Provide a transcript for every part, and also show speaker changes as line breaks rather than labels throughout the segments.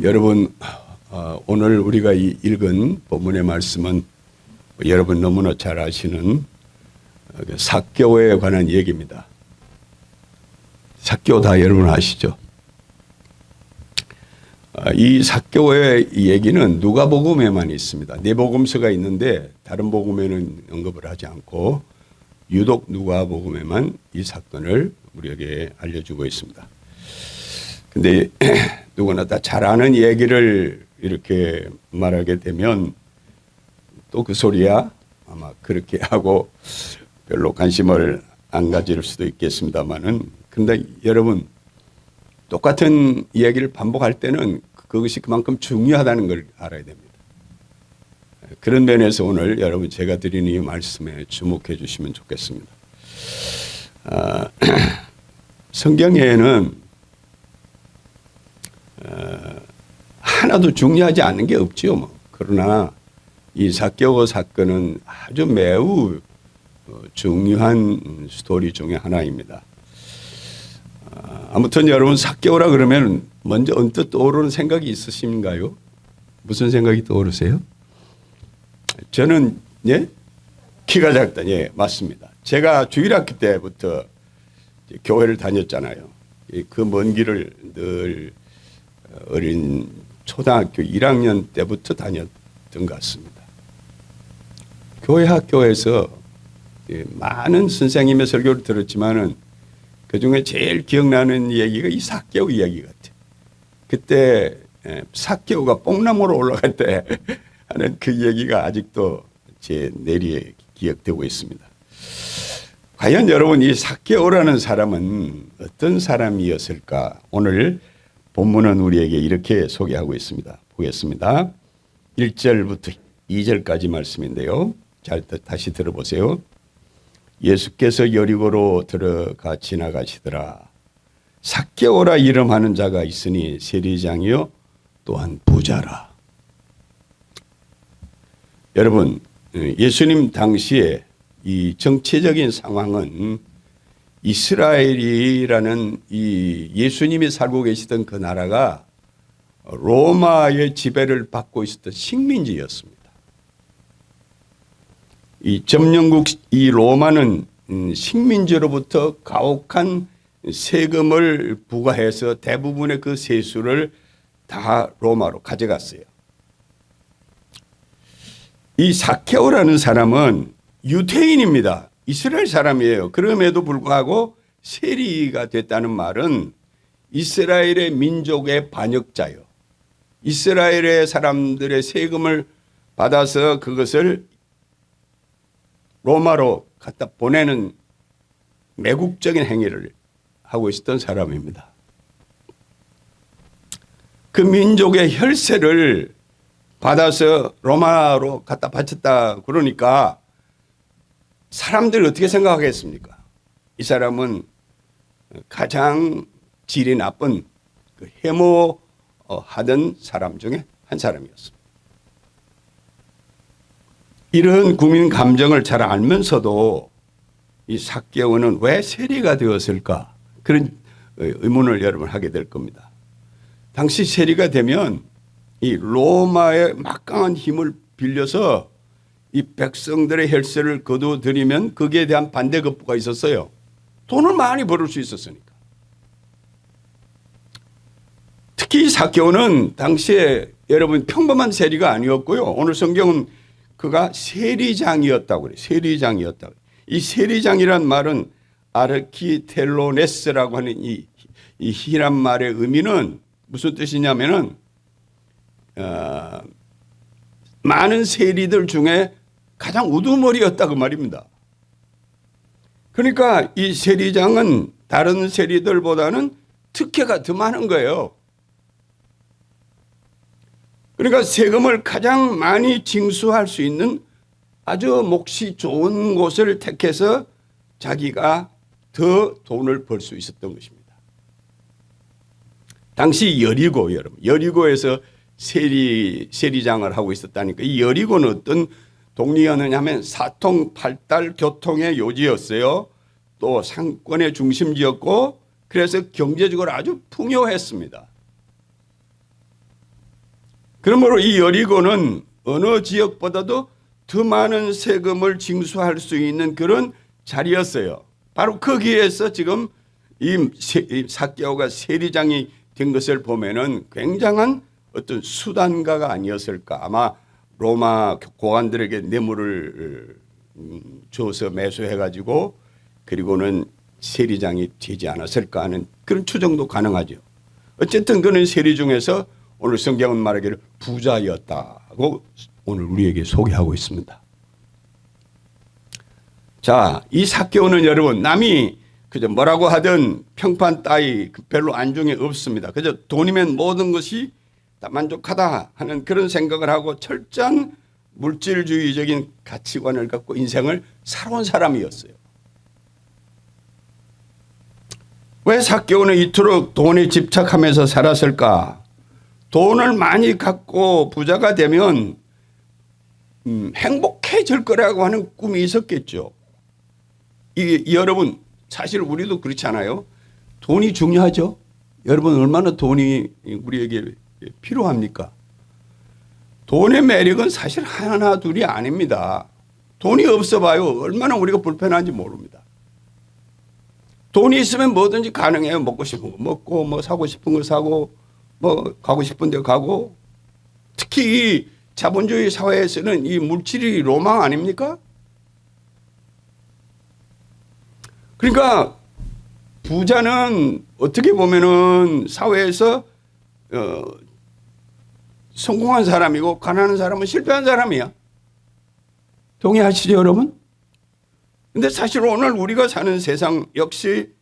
여러분, 오늘 우리가 읽은 본문의 말씀은 여러분 너무나 잘 아시는 삭개오에 관한 얘기입니다. 삭개오 다 여러분 아시죠? 이 삭개오의 얘기는 누가복음에만 있습니다. 네 복음서가 있는데 다른 복음에는 언급을 하지 않고 유독 누가복음에만 이 사건을 우리에게 알려주고 있습니다. 근데 누구나 다 잘 아는 얘기를 이렇게 말하게 되면 또 그 소리야 아마 그렇게 하고 별로 관심을 안 가질 수도 있겠습니다만은, 근데 여러분 똑같은 이야기를 반복할 때는 그것이 그만큼 중요하다는 걸 알아야 됩니다. 그런 면에서 오늘 여러분 제가 드리는 이 말씀에 주목해 주시면 좋겠습니다. 성경에는 하나도 중요하지 않은 게 없지요. 뭐. 그러나 이 삭개오 사건은 아주 매우 중요한 스토리 중에 하나입니다. 아무튼 여러분 삭개오라 그러면 먼저 언뜻 떠오르는 생각이 있으신가요? 무슨 생각이 떠오르세요? 저는 키가 작다. 예, 맞습니다. 제가 주일학교 때부터 교회를 다녔잖아요. 그 먼 길을 늘 어린 초등학교 1학년 때부터 다녔던 것 같습니다. 교회 학교에서 많은 선생님의 설교를 들었지만은 그 중에 제일 기억나는 얘기가 이 삭개오 이야기 같아요. 그때 삭개오가 뽕나무로 올라갈 때 하는 그 얘기가 아직도 제 뇌리에 기억되고 있습니다. 과연 여러분 이 삭개오라는 사람은 어떤 사람이었을까? 오늘 본문은 우리에게 이렇게 소개하고 있습니다. 보겠습니다. 1절부터 2절까지 말씀인데요. 잘 다시 들어보세요. 예수께서 여리고로 들어가 지나가시더라. 삭개오라 이름하는 자가 있으니 세리장이요 또한 부자라. 여러분, 예수님 당시에 이 정치적인 상황은 이스라엘이라는 이 예수님이 살고 계시던 그 나라가 로마의 지배를 받고 있었던 식민지였습니다. 이 점령국 이 로마는 식민지로부터 가혹한 세금을 부과해서 대부분의 그 세수를 다 로마로 가져갔어요. 이 삭개오라는 사람은 유대인입니다. 이스라엘 사람이에요. 그럼에도 불구하고 세리가 됐다는 말은 이스라엘의 민족의 반역자요. 이스라엘의 사람들의 세금을 받아서 그것을 로마로 갖다 보내는 매국적인 행위를 하고 있었던 사람입니다. 그 민족의 혈세를 받아서 로마로 갖다 바쳤다 그러니까 사람들 어떻게 생각하겠습니까? 이 사람은 가장 질이 나쁜 그 해모하던 사람 중에 한 사람이었습니다. 이런 국민 감정을 잘 알면서도 이 삭개오는 왜 세리가 되었을까? 그런 의문을 여러분 하게 될 겁니다. 당시 세리가 되면 이 로마의 막강한 힘을 빌려서 이 백성들의 혈세를 거둬들이면 거기에 대한 반대급부가 있었어요. 돈을 많이 벌을 수 있었으니까. 특히 삭개오는 당시에 여러분 평범한 세리가 아니었고요. 오늘 성경은 그가 세리장이었다고 그래요. 세리장이었다고. 이 세리장이란 말은 아르키텔로네스라고 하는 이 히람 말의 의미는 무슨 뜻이냐면은 많은 세리들 중에 가장 우두머리였다 그 말입니다. 그러니까 이 세리장은 다른 세리들보다는 특혜가 더 많은 거예요. 그러니까 세금을 가장 많이 징수할 수 있는 아주 몫이 좋은 곳을 택해서 자기가 더 돈을 벌 수 있었던 것입니다. 당시 여리고, 여러분, 여리고에서 세리장을 하고 있었다니까. 이 여리고는 어떤 동리였느냐 하면 사통팔달 교통의 요지였어요. 또 상권의 중심지였고 그래서 경제적으로 아주 풍요했습니다. 그러므로 이 여리고는 어느 지역보다도 더 많은 세금을 징수할 수 있는 그런 자리였어요. 바로 거기에서 지금 이 삭개오가 세리장이 된 것을 보면은 굉장한 어떤 수단가가 아니었을까. 아마 로마 고관들에게 뇌물을 줘서 매수해가지고 그리고는 세리장이 되지 않았을까 하는 그런 추정도 가능하죠. 어쨌든 그는 세리 중에서 오늘 성경은 말하기를 부자였다고 오늘 우리에게 소개하고 있습니다. 자, 이 삭개오는 여러분 남이 그저 뭐라고 하든 평판 따위 별로 안중에 없습니다. 그저 돈이면 모든 것이 다 만족하다 하는 그런 생각을 하고 철저한 물질주의적인 가치관을 갖고 인생을 살아온 사람이었어요. 왜 삭개오는 이토록 돈에 집착하면서 살았을까? 돈을 많이 갖고 부자가 되면 행복해질 거라고 하는 꿈이 있었겠죠. 여러분 사실 우리도 그렇지 않아요? 돈이 중요하죠. 여러분 얼마나 돈이 우리에게 필요합니까? 돈의 매력은 사실 하나 둘이 아닙니다. 돈이 없어 봐요. 얼마나 우리가 불편한지 모릅니다. 돈이 있으면 뭐든지 가능해요. 먹고 싶은 거 먹고 뭐 사고 싶은 거 사고 뭐 가고 싶은 데 가고. 특히 이 자본주의 사회에서는 이 물질이 로망 아닙니까? 그러니까 부자는 어떻게 보면은 사회에서 성공한 사람이고 가난한 사람은 실패한 사람이야. 동의하시죠, 여러분? 근데 사실 오늘 우리가 사는 세상 역시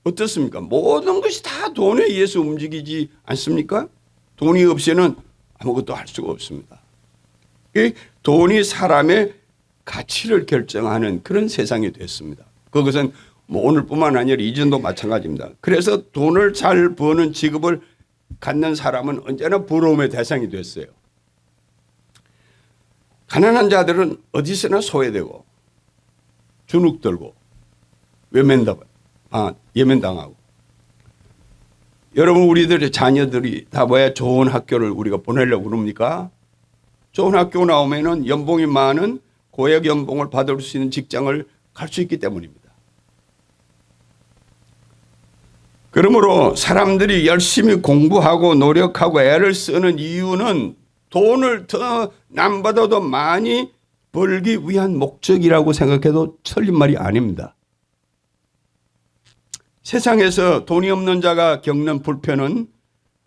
어떻습니까? 모든 것이 다 돈에 의해서 움직이지 않습니까? 돈이 없이는 아무것도 할 수가 없습니다. 돈이 사람의 가치를 결정하는 그런 세상이 됐습니다. 그것은 뭐 오늘뿐만 아니라 이전도 마찬가지입니다. 그래서 돈을 잘 버는 직업을 갖는 사람은 언제나 부러움의 대상이 됐어요. 가난한 자들은 어디서나 소외되고 주눅들고 예면당하고. 여러분 우리들의 자녀들이 다 왜 좋은 학교를 우리가 보내려고 그럽니까? 좋은 학교 나오면은 연봉이 많은 고액 연봉을 받을 수 있는 직장을 갈 수 있기 때문입니다. 그러므로 사람들이 열심히 공부하고 노력하고 애를 쓰는 이유는 돈을 더 남보다도 많이 벌기 위한 목적이라고 생각해도 틀린 말이 아닙니다. 세상에서 돈이 없는 자가 겪는 불편은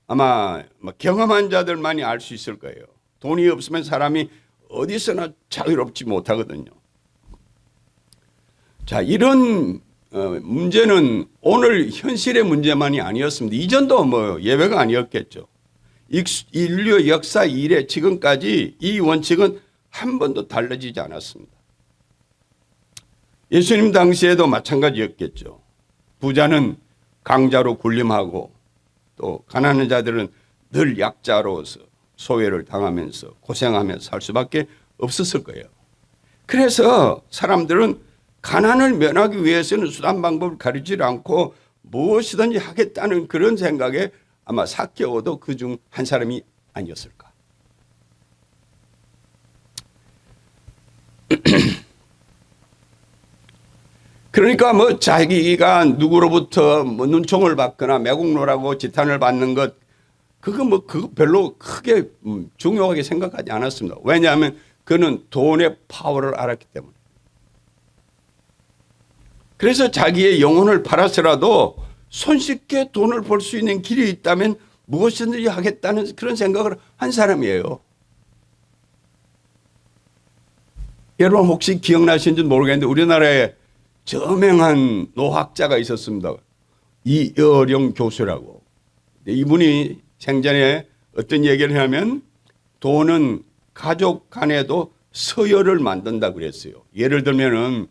아마 경험한 자들만이 알 수 있을 거예요. 돈이 없으면 사람이 어디서나 자유롭지 못하거든요. 자, 이런 문제는 오늘 현실의 문제만이 아니었습니다. 이전도 뭐 예외가 아니었겠죠. 인류 역사 이래 지금까지 이 원칙은 한 번도 달라지지 않았습니다. 예수님 당시에도 마찬가지였겠죠. 부자는 강자로 군림하고 또 가난한 자들은 늘 약자로서 소외를 당하면서 고생하면서 살 수밖에 없었을 거예요. 그래서 사람들은 가난을 면하기 위해서는 수단 방법을 가리지 않고 무엇이든지 하겠다는 그런 생각에 아마 삭개오도 그중 한 사람이 아니었을까. 그러니까 뭐 자기가 누구로부터 뭐 눈총을 받거나 매국노라고 지탄을 받는 것 그거 별로 크게 중요하게 생각하지 않았습니다. 왜냐하면 그는 돈의 파워를 알았기 때문에. 그래서 자기의 영혼을 팔아서라도 손쉽게 돈을 벌 수 있는 길이 있다면 무엇이든지 하겠다는 그런 생각을 한 사람이에요. 여러분 혹시 기억나시는지 모르겠는데 우리나라에 저명한 노학자가 있었습니다. 이여령 교수라고. 이분이 생전에 어떤 얘기를 하면 돈은 가족 간에도 서열을 만든다 그랬어요. 예를 들면은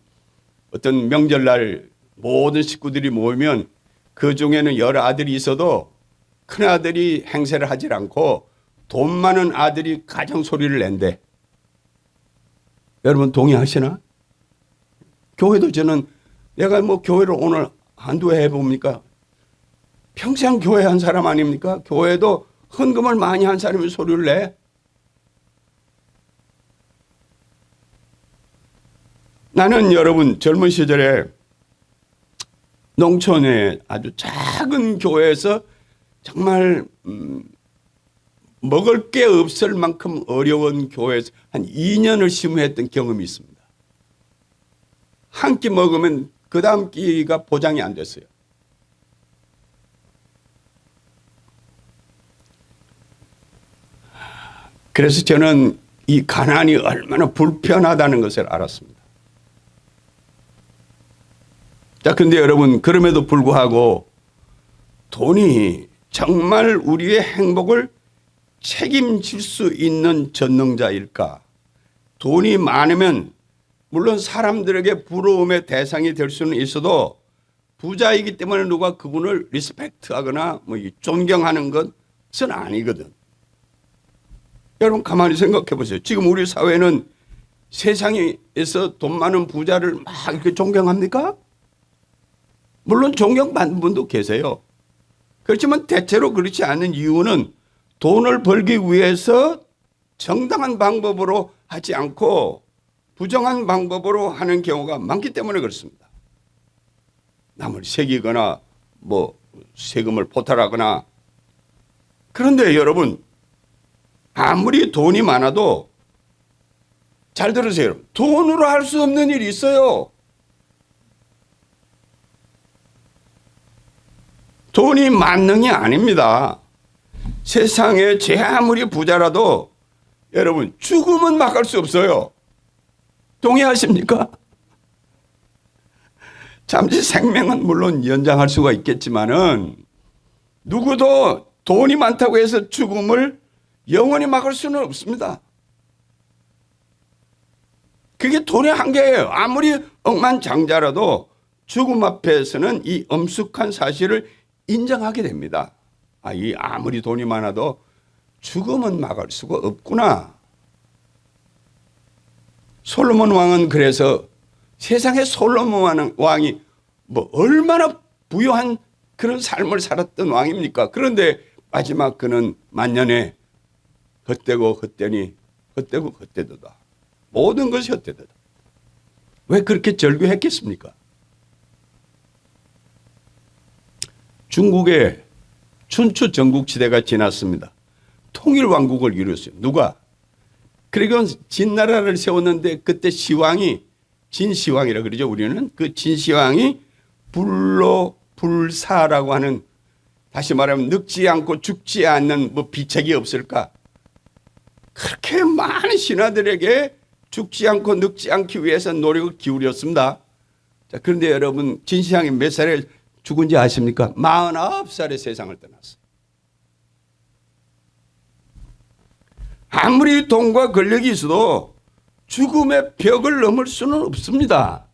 어떤 명절날 모든 식구들이 모이면 그 중에는 여러 아들이 있어도 큰 아들이 행세를 하지 않고 돈 많은 아들이 가장 소리를 낸대. 여러분 동의하시나? 교회도 저는 내가 뭐 교회를 오늘 한두 해 해봅니까? 평생 교회 한 사람 아닙니까? 교회도 헌금을 많이 한 사람이 소리를 내? 나는 여러분 젊은 시절에 농촌의 아주 작은 교회에서 정말 먹을 게 없을 만큼 어려운 교회에서 한 2년을 심우했던 경험이 있습니다. 한 끼 먹으면 그 다음 끼가 보장이 안 됐어요. 그래서 저는 이 가난이 얼마나 불편하다는 것을 알았습니다. 자, 근데 여러분, 그럼에도 불구하고 돈이 정말 우리의 행복을 책임질 수 있는 전능자일까? 돈이 많으면 물론 사람들에게 부러움의 대상이 될 수는 있어도 부자이기 때문에 누가 그분을 리스펙트하거나 뭐 존경하는 것은 아니거든. 여러분 가만히 생각해 보세요. 지금 우리 사회는 세상에서 돈 많은 부자를 막 이렇게 존경합니까? 물론 존경받는 분도 계세요. 그렇지만 대체로 그렇지 않은 이유는 돈을 벌기 위해서 정당한 방법으로 하지 않고 부정한 방법으로 하는 경우가 많기 때문에 그렇습니다. 남을 새기거나 뭐 세금을 포탈하거나. 그런데 여러분 아무리 돈이 많아도 잘 들으세요. 돈으로 할 수 없는 일이 있어요. 돈이 만능이 아닙니다. 세상에 제 아무리 부자라도 여러분 죽음은 막을 수 없어요. 동의하십니까? 잠시 생명은 물론 연장할 수가 있겠지만은 누구도 돈이 많다고 해서 죽음을 영원히 막을 수는 없습니다. 그게 돈의 한계예요. 아무리 억만장자라도 죽음 앞에서는 이 엄숙한 사실을 인정하게 됩니다. 이 아무리 돈이 많아도 죽음은 막을 수가 없구나. 솔로몬 왕은 그래서 세상에 솔로몬 왕이 뭐 얼마나 부유한 그런 삶을 살았던 왕입니까? 그런데 마지막 그는 만년에 헛되고 헛되니 헛되고 헛되도다. 모든 것이 헛되도다. 왜 그렇게 절규했겠습니까? 중국의 춘추 전국시대가 지났습니다. 통일왕국을 이뤘어요. 누가? 그리고 진나라를 세웠는데 그때 시왕이 진시황이라 그러죠. 우리는 그 진시황이 불로불사라고 하는, 다시 말하면 늙지 않고 죽지 않는 뭐 비책이 없을까? 그렇게 많은 신하들에게 죽지 않고 늙지 않기 위해서 노력을 기울였습니다. 자, 그런데 여러분 진시황이 몇 살에 죽은지 아십니까? 49살에 세상을 떠났어요. 아무리 돈과 권력이 있어도 죽음의 벽을 넘을 수는 없습니다.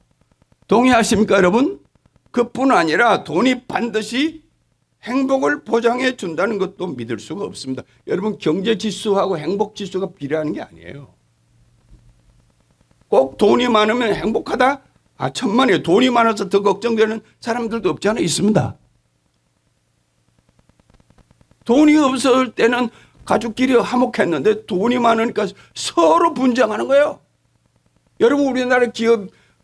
동의하십니까 여러분? 그뿐 아니라 돈이 반드시 행복을 보장해 준다는 것도 믿을 수가 없습니다. 여러분 경제지수하고 행복지수가 비례하는 게 아니에요. 꼭 돈이 많으면 행복하다? 천만에요. 돈이 많아서 더 걱정되는 사람들도 없지 않아 있습니다. 돈이 없을 때는 가족끼리 화목했는데 돈이 많으니까 서로 분쟁하는 거예요. 여러분 우리나라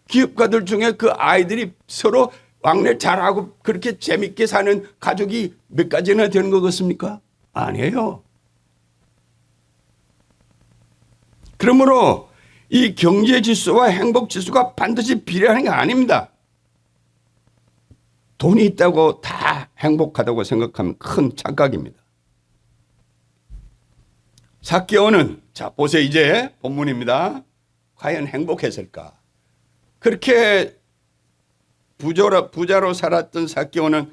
기업가들 중에 그 아이들이 서로 왕래 잘하고 그렇게 재밌게 사는 가족이 몇 가지나 되는 것 같습니까? 아니에요. 그러므로 이 경제지수와 행복지수가 반드시 비례하는 게 아닙니다. 돈이 있다고 다 행복하다고 생각하면 큰 착각입니다. 삭개오는, 자 보세요, 이제 본문입니다. 과연 행복했을까? 그렇게 부자로 살았던 삭개오는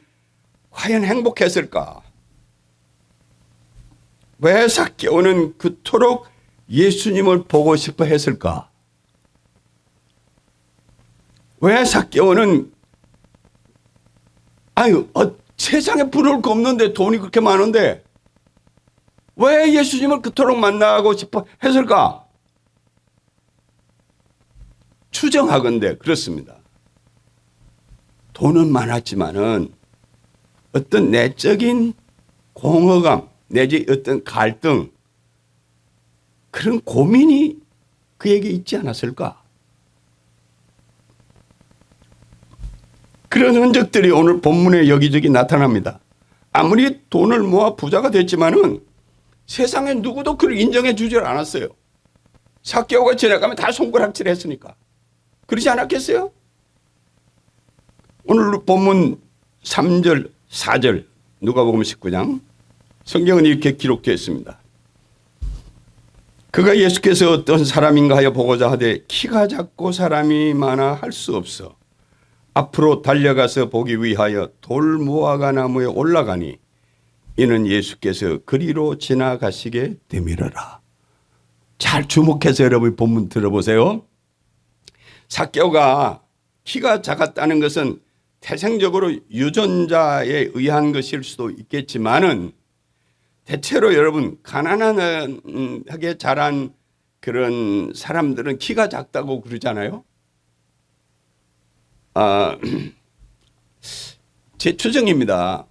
과연 행복했을까? 왜 삭개오는 그토록 예수님을 보고 싶어 했을까? 왜 삭개오는 세상에 부러울 거 없는데 돈이 그렇게 많은데 왜 예수님을 그토록 만나고 싶어 했을까? 추정하건대 그렇습니다. 돈은 많았지만은 어떤 내적인 공허감, 내지 어떤 갈등, 그런 고민이 그에게 있지 않았을까? 그런 흔적들이 오늘 본문에 여기저기 나타납니다. 아무리 돈을 모아 부자가 됐지만은 세상에 누구도 그를 인정해 주질 않았어요. 삭개오가 지나가면 다 손가락질 했으니까. 그러지 않았겠어요? 오늘 본문 3절, 4절 누가복음 19장 성경은 이렇게 기록되어 있습니다. 그가 예수께서 어떤 사람인가 하여 보고자 하되 키가 작고 사람이 많아 할 수 없어 앞으로 달려가서 보기 위하여 돌무화과 나무에 올라가니 이는 예수께서 그리로 지나가시게 되밀어라. 잘 주목해서 여러분 본문 들어보세요. 삭개오가 키가 작았다는 것은 태생적으로 유전자에 의한 것일 수도 있겠지만은 대체로 여러분 가난하게 자란 그런 사람들은 키가 작다고 그러잖아요. 제 추정입니다.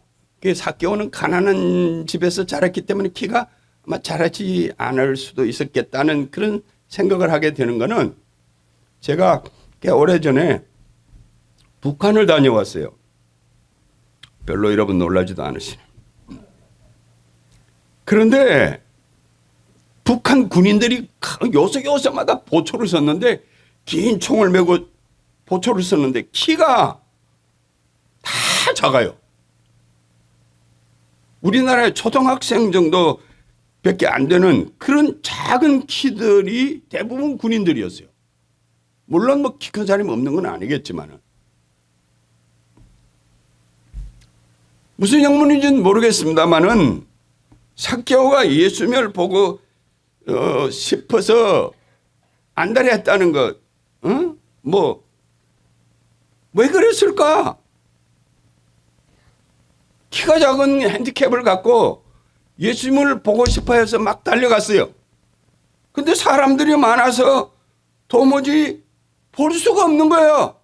삭개오는 가난한 집에서 자랐기 때문에 키가 아마 자라지 않을 수도 있었겠다는 그런 생각을 하게 되는 것은 제가 꽤 오래전에 북한을 다녀왔어요. 별로 여러분 놀라지도 않으시네. 그런데 북한 군인들이 요새마다 보초를 섰는데 긴 총을 메고 보초를 섰는데 키가 다 작아요. 우리나라의 초등학생 정도 밖에 안 되는 그런 작은 키들이 대부분 군인들이었어요. 물론 뭐 키 큰 사람이 없는 건 아니겠지만은. 무슨 영문인지는 모르겠습니다만은 삭개오가 예수님을 보고 싶어서 안달했다는 것, 왜 그랬을까? 키가 작은 핸디캡을 갖고 예수님을 보고 싶어 해서 막 달려갔어요. 근데 사람들이 많아서 도무지 볼 수가 없는 거예요.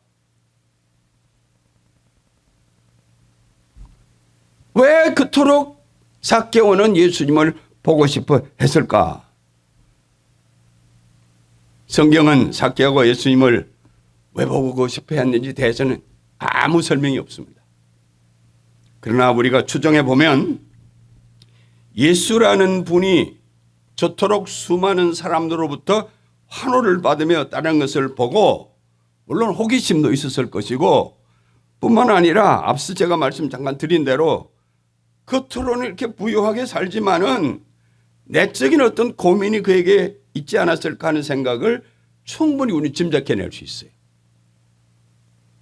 왜 그토록 삭개오는 예수님을 보고 싶어 했을까? 성경은 삭개오가 예수님을 왜 보고 싶어 했는지 대해서는 아무 설명이 없습니다. 그러나 우리가 추정해 보면 예수라는 분이 저토록 수많은 사람들로부터 환호를 받으며 따르는 것을 보고 물론 호기심도 있었을 것이고 뿐만 아니라 앞서 제가 말씀 잠깐 드린 대로 겉으로는 이렇게 부유하게 살지만은 내적인 어떤 고민이 그에게 있지 않았을까 하는 생각을 충분히 우리 짐작해낼 수 있어요.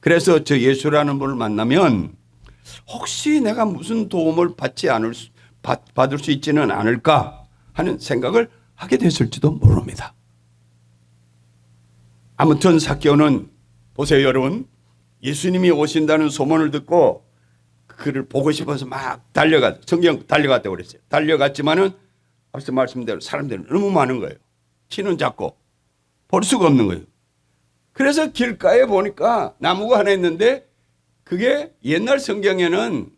그래서 저 예수라는 분을 만나면 혹시 내가 무슨 도움을 받을 수 있지는 않을까 하는 생각을 하게 됐을지도 모릅니다. 아무튼 삭개오는 보세요 여러분, 예수님이 오신다는 소문을 듣고 그를 보고 싶어서 막 성경 달려갔다고 그랬어요. 달려갔지만은 앞서 말씀대로 사람들이 너무 많은 거예요. 키는 작고 볼 수가 없는 거예요. 그래서 길가에 보니까 나무가 하나 있는데 그게 옛날 성경에는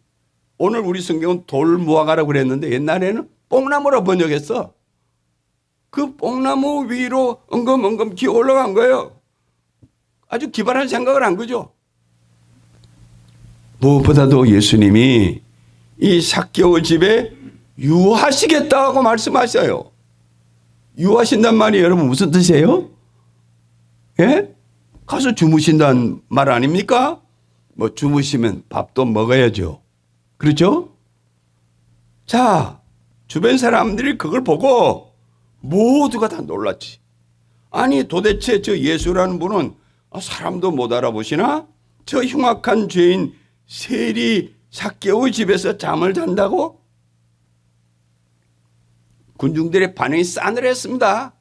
오늘 우리 성경은 돌무화과라고 그랬는데 옛날에는 뽕나무라고 번역했어. 그 뽕나무 위로 엉금엉금 기어 올라간 거예요. 아주 기발한 생각을 한 거죠. 무엇보다도 예수님이 이 삭개오 집에 유하시겠다고 말씀하셔요. 유하신단 말이 여러분 무슨 뜻이에요? 예? 가서 주무신다는 말 아닙니까? 뭐 주무시면 밥도 먹어야죠. 그렇죠? 자, 주변 사람들이 그걸 보고 모두가 다 놀랐지. 아니 도대체 저 예수라는 분은 사람도 못 알아보시나? 저 흉악한 죄인 세리 삭개오 집에서 잠을 잔다고? 군중들의 반응이 싸늘했습니다.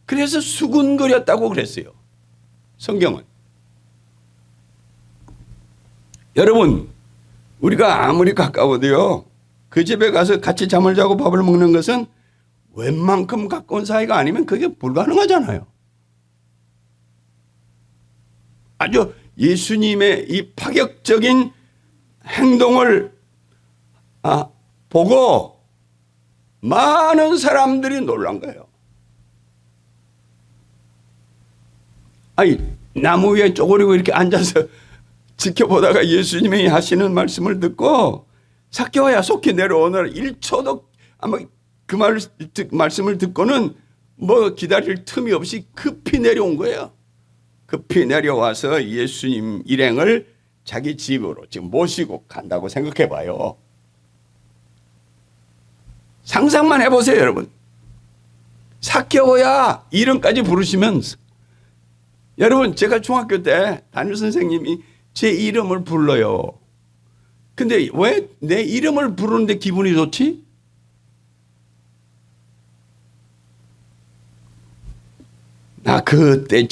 그래서 수군거렸다고 그랬어요. 성경은. 여러분, 우리가 아무리 가까워도요, 그 집에 가서 같이 잠을 자고 밥을 먹는 것은 웬만큼 가까운 사이가 아니면 그게 불가능하잖아요. 아주 예수님의 이 파격적인 행동을 보고 많은 사람들이 놀란 거예요. 아니, 나무 위에 쪼그리고 이렇게 앉아서 지켜보다가 예수님이 하시는 말씀을 듣고 삭개오야 속히 내려오너라. 1초도 아마 그 말씀을 듣고는 뭐 기다릴 틈이 없이 급히 내려온 거예요. 급히 내려와서 예수님 일행을 자기 집으로 지금 모시고 간다고 생각해 봐요. 상상만 해보세요, 여러분. 삭개오야 이름까지 부르시면, 여러분, 제가 중학교 때 담임 선생님이 제 이름을 불러요. 근데 왜 내 이름을 부르는데 기분이 좋지? 나 그때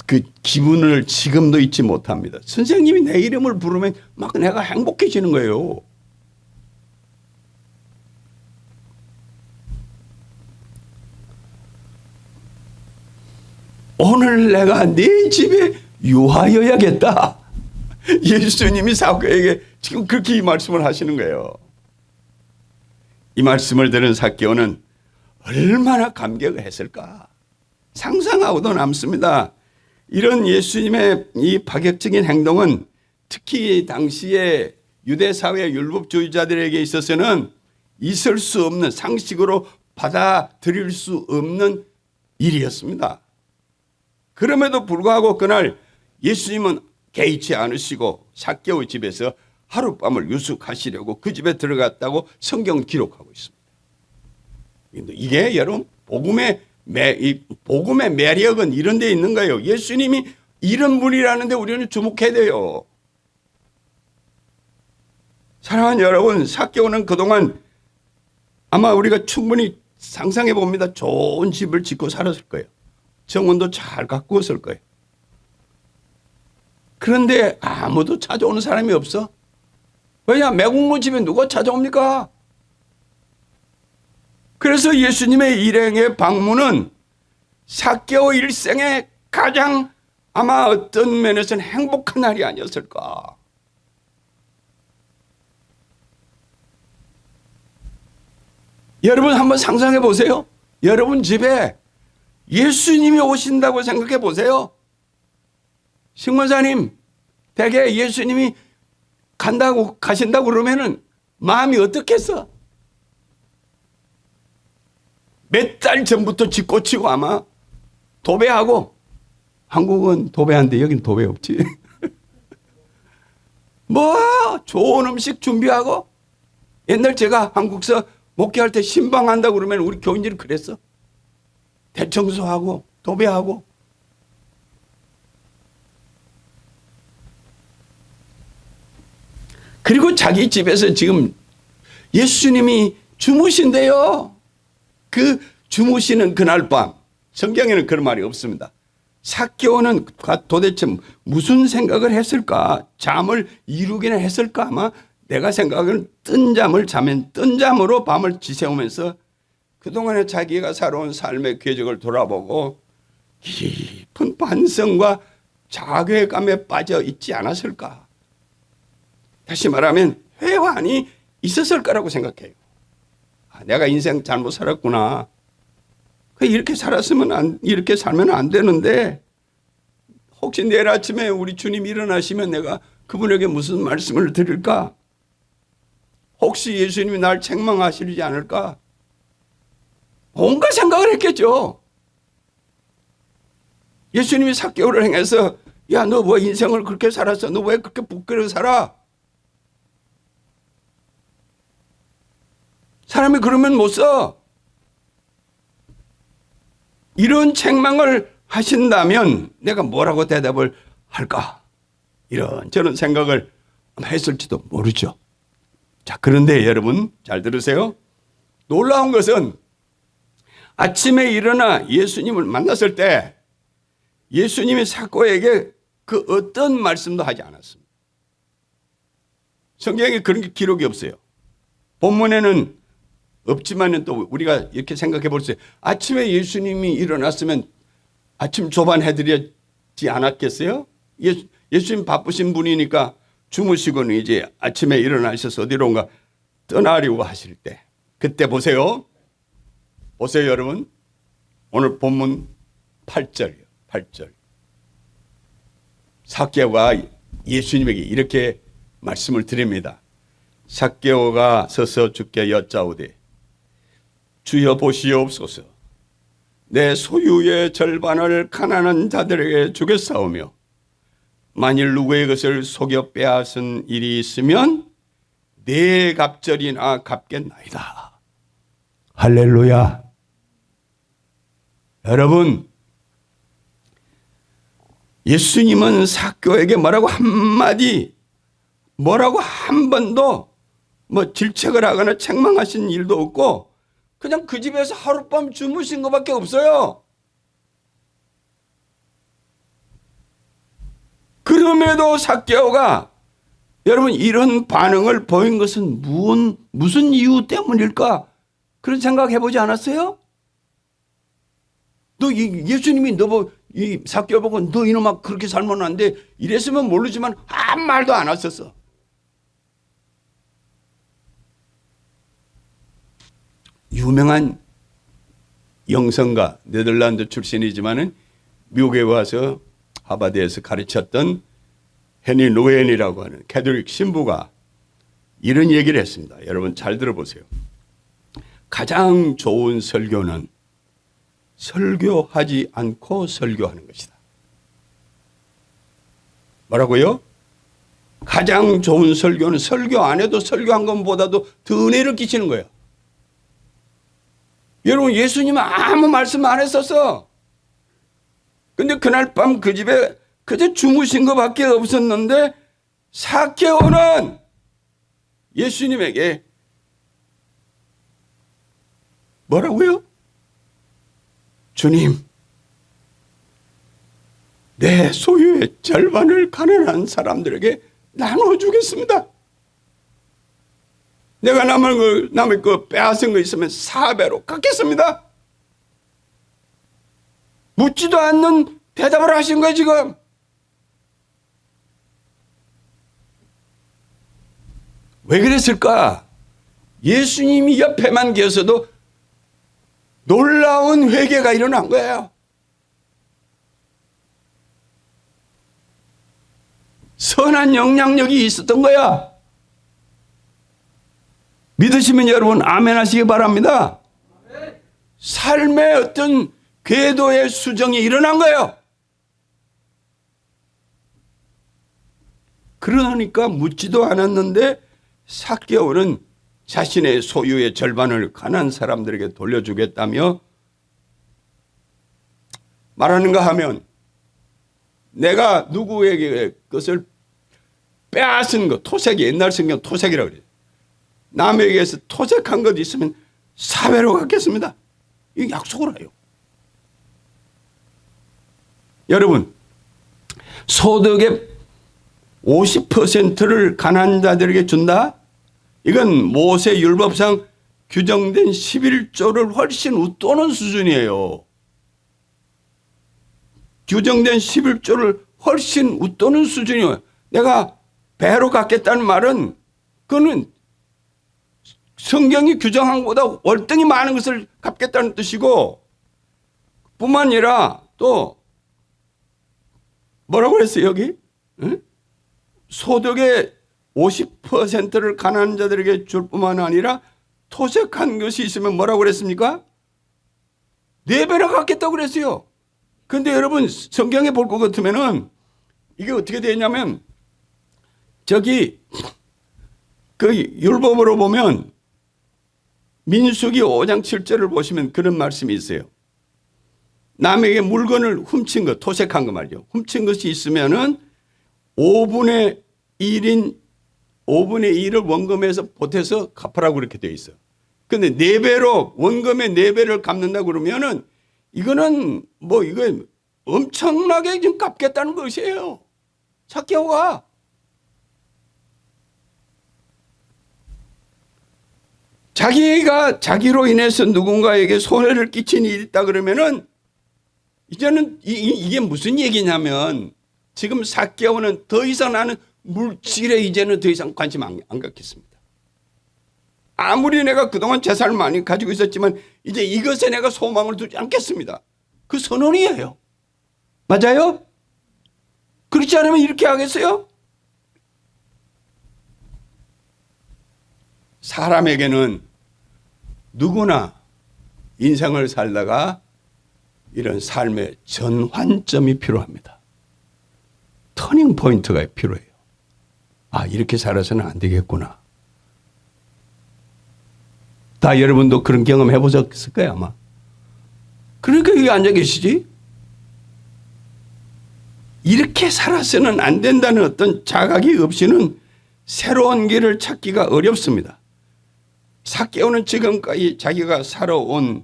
그 기분을 지금도 잊지 못합니다. 선생님이 내 이름을 부르면 막 내가 행복해지는 거예요. 오늘 내가 네 집에 유하여야겠다. 예수님이 삭개오에게 지금 그렇게 이 말씀을 하시는 거예요. 이 말씀을 들은 삭개오는 얼마나 감격을 했을까. 상상하고도 남습니다. 이런 예수님의 이 파격적인 행동은 특히 당시에 유대사회 율법주의자들에게 있어서는 있을 수 없는, 상식으로 받아들일 수 없는 일이었습니다. 그럼에도 불구하고 그날 예수님은 개의치 않으시고 삭개오 집에서 하룻밤을 유숙하시려고 그 집에 들어갔다고 성경은 기록하고 있습니다. 이게 여러분 복음의 매력은 이런 데 있는 거예요. 예수님이 이런 분이라는데 우리는 주목해야 돼요. 사랑하는 여러분, 삭개오는 그동안 아마 우리가 충분히 상상해 봅니다. 좋은 집을 짓고 살았을 거예요. 정원도 잘 가꾸었을 거예요. 그런데 아무도 찾아오는 사람이 없어. 왜냐? 매국노 집에 누가 찾아옵니까? 그래서 예수님의 일행의 방문은 삭개오 일생의 가장 아마 어떤 면에서는 행복한 날이 아니었을까. 여러분 한번 상상해 보세요. 여러분 집에 예수님이 오신다고 생각해 보세요. 신권사님, 대개 예수님이 가신다고 그러면은 마음이 어떻겠어? 몇 달 전부터 짓고치고 아마 도배하고, 한국은 도배하는데 여긴 도배 없지. 뭐 좋은 음식 준비하고, 옛날 제가 한국서 목회할 때 신방한다고 그러면 우리 교인들이 그랬어. 대청소하고 도배하고. 그리고 자기 집에서 지금 예수님이 주무신대요. 그 주무시는 그날 밤, 성경에는 그런 말이 없습니다. 삭개오는 도대체 무슨 생각을 했을까? 잠을 이루기는 했을까? 아마 내가 생각은 뜬 잠으로 밤을 지새우면서 그동안에 자기가 살아온 삶의 궤적을 돌아보고 깊은 반성과 자괴감에 빠져 있지 않았을까? 다시 말하면 회환이 있었을 거라고 생각해요. 내가 인생 잘못 살았구나. 이렇게 살면 안 되는데, 혹시 내일 아침에 우리 주님 일어나시면 내가 그분에게 무슨 말씀을 드릴까? 혹시 예수님이 날 책망하시지 않을까? 온갖 생각을 했겠죠. 예수님이 삭개오를 행해서, 야, 너 뭐 인생을 그렇게 살았어? 너 왜 그렇게 부끄러워 살아? 사람이 그러면 못 써. 이런 책망을 하신다면 내가 뭐라고 대답을 할까? 이런 저런 생각을 했을지도 모르죠. 자, 그런데 여러분 잘 들으세요. 놀라운 것은 아침에 일어나 예수님을 만났을 때 예수님이 삭개오에게 그 어떤 말씀도 하지 않았습니다. 성경에 그런 게 기록이 없어요. 본문에는 없지만은 또 우리가 이렇게 생각해 볼 수 있어요. 아침에 예수님이 일어났으면 아침 조반해드렸지 않았겠어요? 예수님 바쁘신 분이니까 주무시고는 이제 아침에 일어나셔서 어디론가 떠나려고 하실 때, 그때 보세요. 보세요, 여러분. 오늘 본문 8절이요. 8절. 삭개오가 예수님에게 이렇게 말씀을 드립니다. 삭개오가 서서 주께 여짜오되 주여 보시옵소서. 내 소유의 절반을 가난한 자들에게 주겠사오며 만일 누구의 것을 속여 빼앗은 일이 있으면 네 갑절이나 갚겠나이다. 할렐루야. 여러분, 예수님은 삭개오에게 뭐라고 한마디, 뭐라고 한 번도 뭐 질책을 하거나 책망하신 일도 없고 그냥 그 집에서 하룻밤 주무신 것밖에 없어요. 그럼에도 삭개오가 여러분 이런 반응을 보인 것은 무슨 이유 때문일까? 그런 생각 해보지 않았어요? 예수님이 이 삭개오 보고 너 이놈아 그렇게 살면 안 돼. 이랬으면 모르지만 아무 말도 안 하셨어. 유명한 영성가, 네덜란드 출신이지만은 미국에 와서 하버드에서 가르쳤던 헤니 노엔이라고 하는 캐톨릭 신부가 이런 얘기를 했습니다. 여러분 잘 들어보세요. 가장 좋은 설교는 설교하지 않고 설교하는 것이다. 뭐라고요? 가장 좋은 설교는 설교 안 해도 설교한 것보다도 더 은혜를 끼치는 거예요. 여러분 예수님은 아무 말씀 안 했었어. 근데 그날 밤 그 집에 그저 주무신 것밖에 없었는데 삭개오는 예수님에게 뭐라고요? 주님, 내 소유의 절반을 가난한 사람들에게 나눠주겠습니다. 내가 남의 거 빼앗은 거 있으면 4배로 갚겠습니다. 묻지도 않는 대답을 하신 거예요, 지금. 왜 그랬을까? 예수님이 옆에만 계셔도 놀라운 회개가 일어난 거예요. 선한 영향력이 있었던 거야. 믿으시면 여러분 아멘 하시기 바랍니다. 삶의 어떤 궤도의 수정이 일어난 거예요. 그러니까 묻지도 않았는데 삭개오는 자신의 소유의 절반을 가난한 사람들에게 돌려주겠다며 말하는가 하면 내가 누구에게 것을 빼앗은 것, 토색이 옛날 성경 토색이라고 그래요. 남에게서 토색한 것 있으면 4배로 갚겠습니다. 이 약속을 해요. 여러분, 소득의 50%를 가난한 자들에게 준다? 이건 모세 율법상 규정된 11조를 훨씬 웃도는 수준이에요. 규정된 11조를 훨씬 웃도는 수준이에요. 내가 배로 갚겠다는 말은 그거는 성경이 규정한 것보다 월등히 많은 것을 갚겠다는 뜻이고 뿐만 아니라 또 뭐라고 그랬어요 여기? 응? 소득의 50%를 가난한 자들에게 줄 뿐만 아니라 토색한 것이 있으면 뭐라고 그랬습니까? 4배나 갚겠다고 그랬어요. 그런데 여러분 성경에 볼 것 같으면은 이게 어떻게 되냐면 저기 그 율법으로 보면 민수기 5장 7절을 보시면 그런 말씀이 있어요. 남에게 물건을 훔친 것, 토색한 거 말이죠. 훔친 것이 있으면은 5분의 1을 원금에서 보태서 갚으라고 그렇게 되어 있어요. 근데 4배로, 원금의 4배를 갚는다 그러면은 이거는 뭐 이거 엄청나게 지금 갚겠다는 것이에요. 삭개오가. 자기가 자기로 인해서 누군가에게 손해를 끼친 일이 있다 그러면은 이제는 이게 무슨 얘기냐면 지금 삭개오는 더 이상 나는 물질에 이제는 더 이상 관심 안 갖겠습니다. 아무리 내가 그동안 재산을 많이 가지고 있었지만 이제 이것에 내가 소망을 두지 않겠습니다. 그 선언이에요. 맞아요? 그렇지 않으면 이렇게 하겠어요? 사람에게는 누구나 인생을 살다가 이런 삶의 전환점이 필요합니다. 터닝 포인트가 필요해요. 아, 이렇게 살아서는 안 되겠구나. 다 여러분도 그런 경험 해보셨을 거예요, 아마. 그러니까 여기 앉아 계시지? 이렇게 살아서는 안 된다는 어떤 자각이 없이는 새로운 길을 찾기가 어렵습니다. 삭개오는 지금까지 자기가 살아온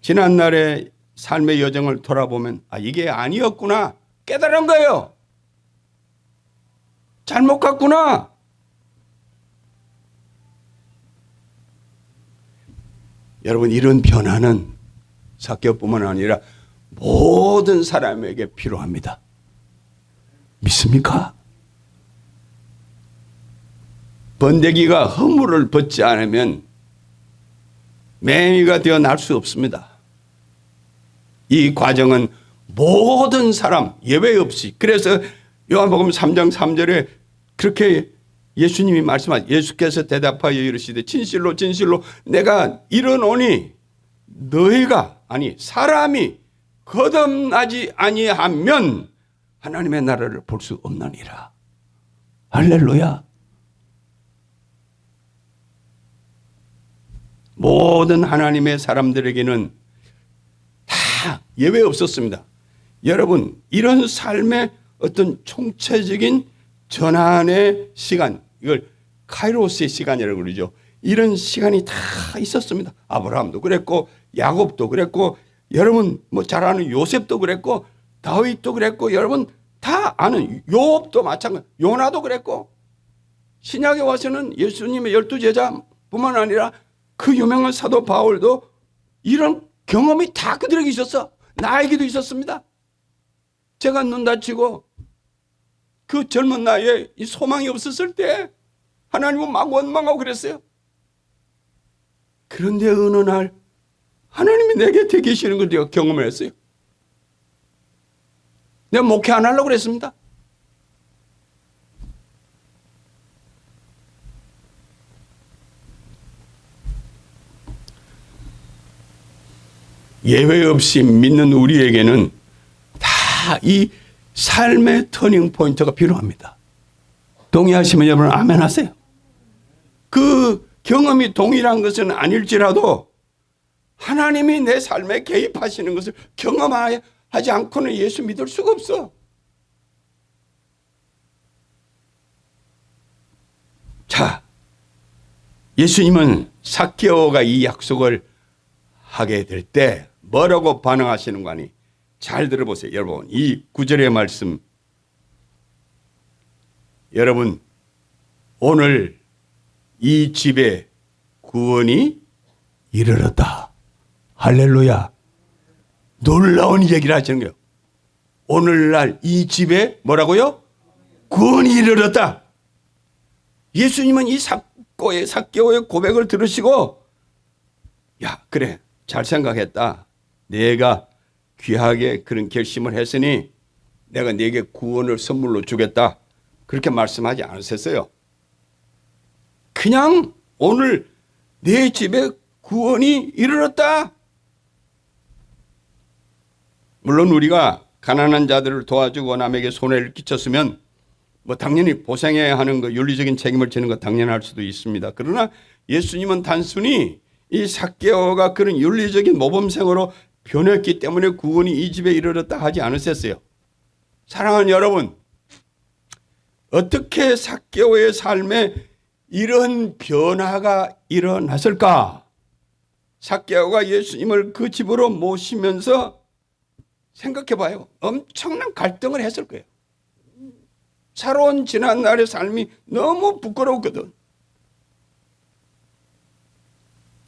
지난날의 삶의 여정을 돌아보면 아, 이게 아니었구나 깨달은 거예요. 잘못 갔구나. 여러분, 이런 변화는 삭개오뿐만 아니라 모든 사람에게 필요합니다. 믿습니까? 번데기가 허물을 벗지 않으면 매미가 되어 날 수 없습니다. 이 과정은 모든 사람 예외 없이, 그래서 요한복음 3장 3절에 그렇게 예수님이 말씀하시죠. 예수께서 대답하여 이르시되 진실로 진실로 내가 이르노니 너희가 아니 사람이 거듭나지 아니하면 하나님의 나라를 볼 수 없나니라. 할렐루야. 모든 하나님의 사람들에게는 다 예외 없었습니다. 여러분, 이런 삶의 어떤 총체적인 전환의 시간, 이걸 카이로스의 시간이라고 그러죠. 이런 시간이 다 있었습니다. 아브라함도 그랬고 야곱도 그랬고 여러분 뭐 잘 아는 요셉도 그랬고 다윗도 그랬고 여러분 다 아는 요업도 마찬가지, 요나도 그랬고 신약에 와서는 예수님의 12제자뿐만 아니라 그 유명한 사도 바울도 이런 경험이 다 그들에게 있었어. 나에게도 있었습니다. 제가 눈 다치고 그 젊은 나이에 이 소망이 없었을 때 하나님은 막 원망하고 그랬어요. 그런데 어느 날 하나님이 내 곁에 계시는 걸 내가 경험을 했어요. 내가 목회 안 하려고 그랬습니다. 예외 없이 믿는 우리에게는 다 이 삶의 터닝 포인트가 필요합니다. 동의하시면 여러분 아멘 하세요. 그 경험이 동일한 것은 아닐지라도 하나님이 내 삶에 개입하시는 것을 경험하지 않고는 예수 믿을 수가 없어. 자, 예수님은 삭개오가 이 약속을 하게 될 때 뭐라고 반응하시는 거 아니? 잘 들어보세요. 여러분, 이 9절의 말씀, 여러분 오늘 이 집에 구원이 이르렀다. 할렐루야. 놀라운 얘기를 하시는 거예요. 오늘날 이 집에 뭐라고요? 구원이 이르렀다. 예수님은 이 삭개오의 고백을 들으시고 야, 그래, 잘 생각했다. 내가 귀하게 그런 결심을 했으니 내가 네게 구원을 선물로 주겠다. 그렇게 말씀하지 않으셨어요. 그냥 오늘 내 집에 구원이 이르렀다. 물론 우리가 가난한 자들을 도와주고 남에게 손해를 끼쳤으면 뭐 당연히 보상해야 하는 거, 윤리적인 책임을 지는 거 당연할 수도 있습니다. 그러나 예수님은 단순히 이 삭개오가 그런 윤리적인 모범생으로 변했기 때문에 구원이 이 집에 이르렀다 하지 않으셨어요. 사랑하는 여러분, 어떻게 삭개오의 삶에 이런 변화가 일어났을까? 삭개오가 예수님을 그 집으로 모시면서 생각해 봐요. 엄청난 갈등을 했을 거예요. 살아온 지난날의 삶이 너무 부끄러웠거든.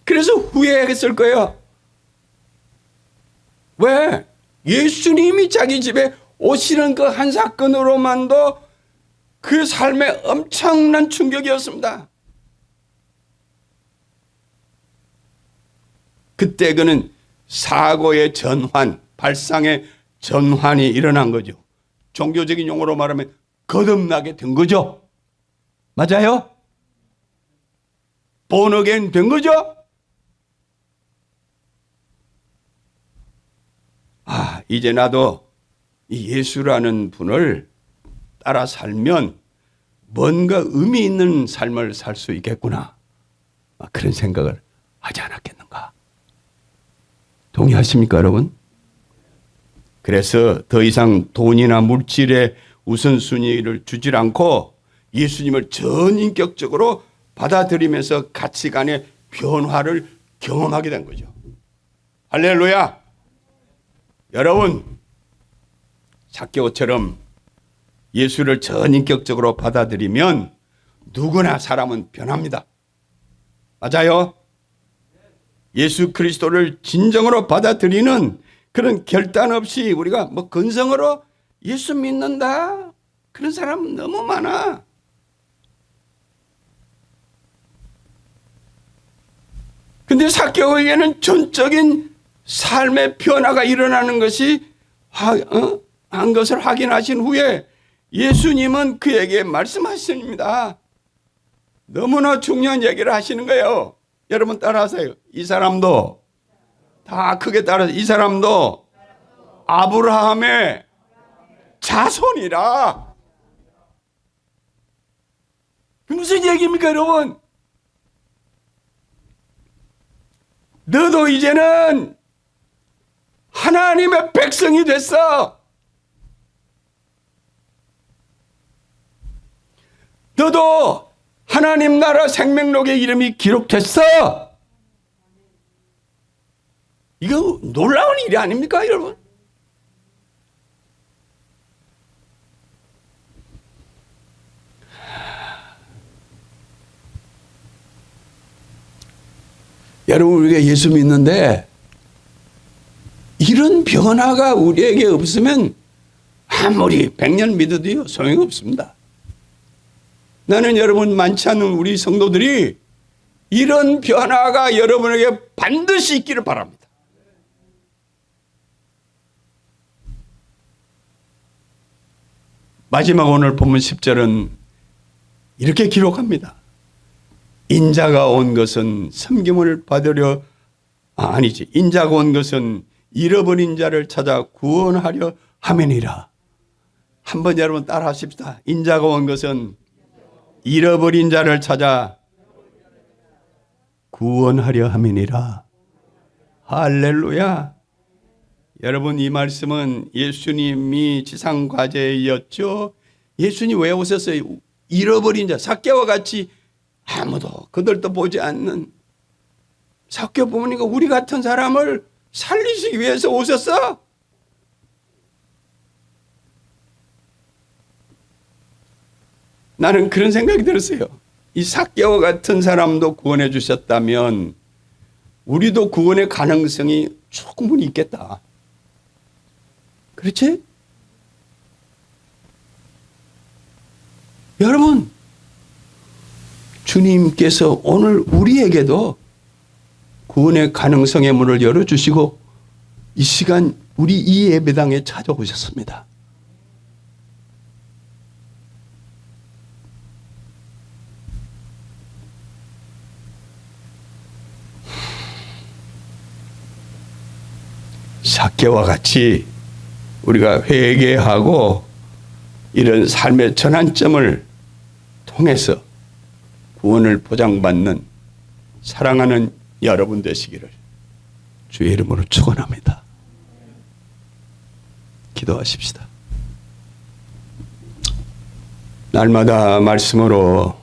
그래서 후회했을 거예요. 왜? 예수님이 자기 집에 오시는 그 한 사건으로만도 그 삶에 엄청난 충격이었습니다. 그때 그는 사고의 전환, 발상의 전환이 일어난 거죠. 종교적인 용어로 말하면 거듭나게 된 거죠. 맞아요? born again 된 거죠. 이제 나도 이 예수라는 분을 따라 살면 뭔가 의미 있는 삶을 살 수 있겠구나. 그런 생각을 하지 않았겠는가. 동의하십니까, 여러분? 그래서 더 이상 돈이나 물질의 우선순위를 주질 않고 예수님을 전인격적으로 받아들이면서 가치관의 변화를 경험하게 된 거죠. 할렐루야! 여러분, 삭개오처럼 예수를 전인격적으로 받아들이면 누구나 사람은 변합니다. 맞아요? 예수 그리스도를 진정으로 받아들이는 그런 결단 없이 우리가 근성으로 예수 믿는다. 그런 사람 너무 많아. 근데 삭개오에게는 전적인 삶의 변화가 일어나는 것이 한 것을 확인하신 후에 예수님은 그에게 말씀하십니다. 너무나 중요한 얘기를 하시는 거예요. 여러분 따라하세요. 이 사람도 다 크게 따라서 이 사람도 아브라함의 자손이라. 무슨 얘기입니까, 여러분? 너도 이제는 하나님의 백성이 됐어. 너도 하나님 나라 생명록에 이름이 기록됐어. 이거 놀라운 일이 아닙니까, 여러분? 여러분, 우리가 예수 믿는데 이런 변화가 우리에게 없으면 아무리 100년 믿어도요 소용없습니다. 나는 여러분 많지 않은 우리 성도들이 이런 변화가 여러분에게 반드시 있기를 바랍니다. 마지막 오늘 본문 10절은 이렇게 기록합니다. 인자가 온 것은 섬김을 받으려 아니지. 인자가 온 것은 잃어버린 자를 찾아 구원하려 함이니라. 한번 여러분 따라 하십시다. 인자가 온 것은 잃어버린 자를 찾아 구원하려 함이니라. 할렐루야. 여러분, 이 말씀은 예수님이 지상과제였죠. 예수님 왜 오셨어요? 잃어버린 자, 삭개와 같이 아무도 그들도 보지 않는 삭개 부모님과 우리 같은 사람을 살리시기 위해서 오셨어. 나는 그런 생각이 들었어요. 이 삭개와 같은 사람도 구원해 주셨다면 우리도 구원의 가능성이 충분히 있겠다. 그렇지? 여러분, 주님께서 오늘 우리에게도 구원의 가능성의 문을 열어주시고 이 시간 우리 이 예배당에 찾아오셨습니다. 삭개와 같이 우리가 회개하고 이런 삶의 전환점을 통해서 구원을 보장받는 사랑하는 여러분 되시기를 주의 이름으로 축원합니다. 기도하십시다. 날마다 말씀으로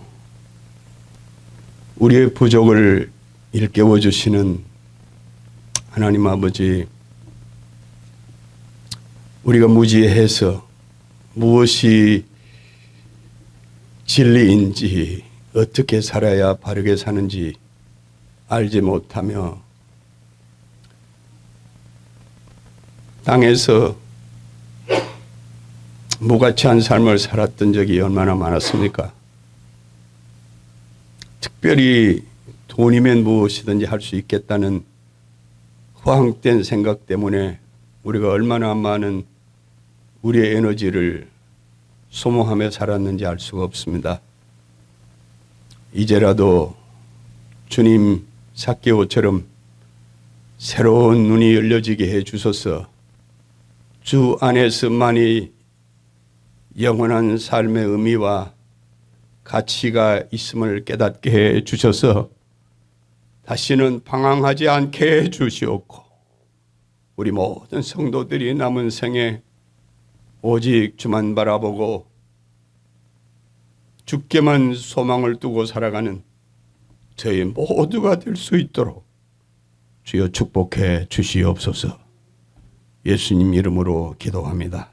우리의 부족을 일깨워 주시는 하나님 아버지, 우리가 무지해서 무엇이 진리인지 어떻게 살아야 바르게 사는지 알지 못하며 땅에서 무가치한 삶을 살았던 적이 얼마나 많았습니까? 특별히 돈이면 무엇이든지 할 수 있겠다는 허황된 생각 때문에 우리가 얼마나 많은 우리의 에너지를 소모하며 살았는지 알 수가 없습니다. 이제라도 주님 삭개오처럼 새로운 눈이 열려지게 해 주소서. 주 안에서만이 영원한 삶의 의미와 가치가 있음을 깨닫게 해 주셔서 다시는 방황하지 않게 해 주시옵고, 우리 모든 성도들이 남은 생에 오직 주만 바라보고 주께만 소망을 두고 살아가는 저희 모두가 될 수 있도록 주여 축복해 주시옵소서. 예수님 이름으로 기도합니다.